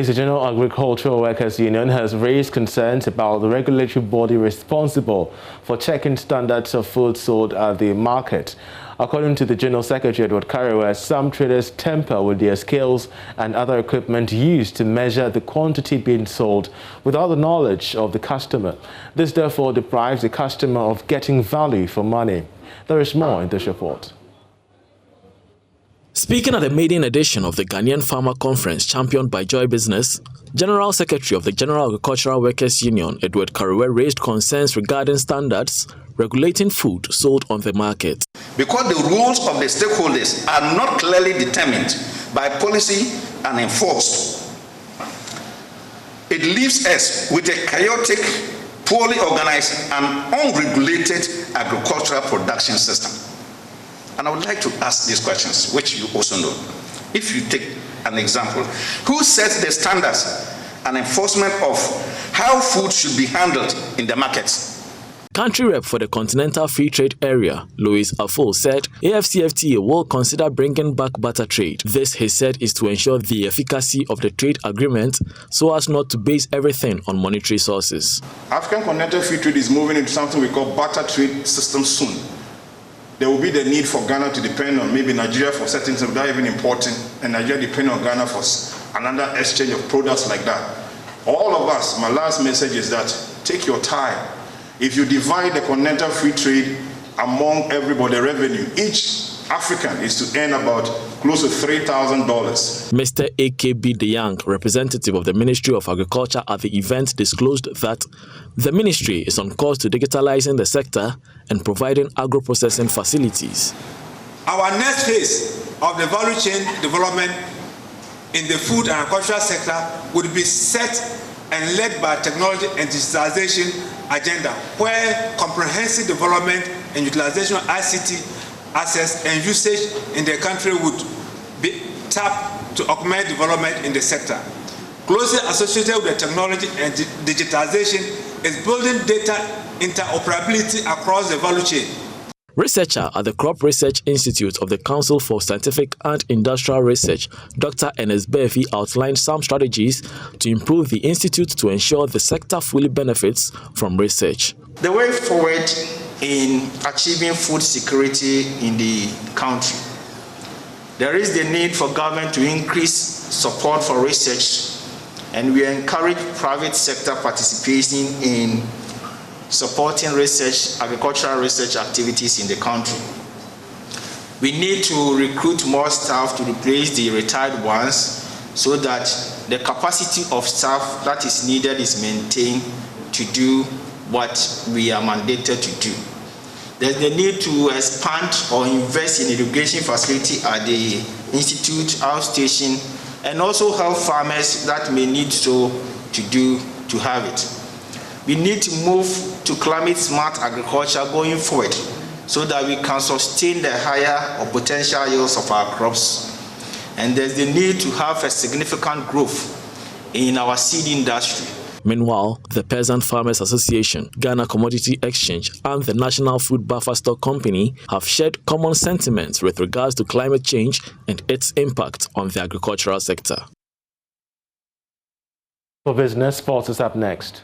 The General Agricultural Workers Union has raised concerns about the regulatory body responsible for checking standards of food sold at the market. According to the General Secretary, Edward Karewa, some traders tamper with their scales and other equipment used to measure the quantity being sold without the knowledge of the customer. This therefore deprives the customer of getting value for money. There is more in this report. Speaking at the maiden edition of the Ghanaian Farmer Conference championed by Joy Business, General Secretary of the General Agricultural Workers Union, Edward Karewa, raised concerns regarding standards regulating food sold on the market. Because the rules of the stakeholders are not clearly determined by policy and enforced, it leaves us with a chaotic, poorly organized and unregulated agricultural production system. And I would like to ask these questions, which you also know. If you take an example, who sets the standards and enforcement of how food should be handled in the markets? Country Rep for the Continental Free Trade Area, Louis Afol, said AFCFTA will consider bringing back barter trade. This, he said, is to ensure the efficacy of the trade agreement so as not to base everything on monetary sources. African Continental Free Trade is moving into something we call barter trade system soon. There will be the need for Ghana to depend on maybe Nigeria for certain things without even importing, and Nigeria depend on Ghana for another exchange of products like that. All of us, my last message is that take your time. If you divide the continental free trade among everybody, revenue, each African is to earn about close to $3,000. Mr. AKB De Young, representative of the Ministry of Agriculture at the event, disclosed that the ministry is on course to digitalizing the sector and providing agro-processing facilities. Our next phase of the value chain development in the food and agricultural sector would be set and led by technology and digitalization agenda, where comprehensive development and utilization of ICT access and usage in the country would be tapped to augment development in the sector. Closely associated with the technology and digitalization is building data interoperability across the value chain. Researcher at the Crop Research Institute of the Council for Scientific and Industrial Research, Dr. Enes Befi, outlined some strategies to improve the institute to ensure the sector fully benefits from research. The way forward in achieving food security in the country, there is the need for government to increase support for research, and we encourage private sector participation in supporting research, agricultural research activities in the country. We need to recruit more staff to replace the retired ones so that the capacity of staff that is needed is maintained to do what we are mandated to do. There's the need to expand or invest in irrigation facility at the institute, outstation, and also help farmers that may need so to have it. We need to move to climate smart agriculture going forward so that we can sustain the higher or potential yields of our crops. And there's the need to have a significant growth in our seed industry. Meanwhile, the Peasant Farmers Association, Ghana Commodity Exchange, and the National Food Buffer Stock Company have shared common sentiments with regards to climate change and its impact on the agricultural sector. For Business, sports is up next.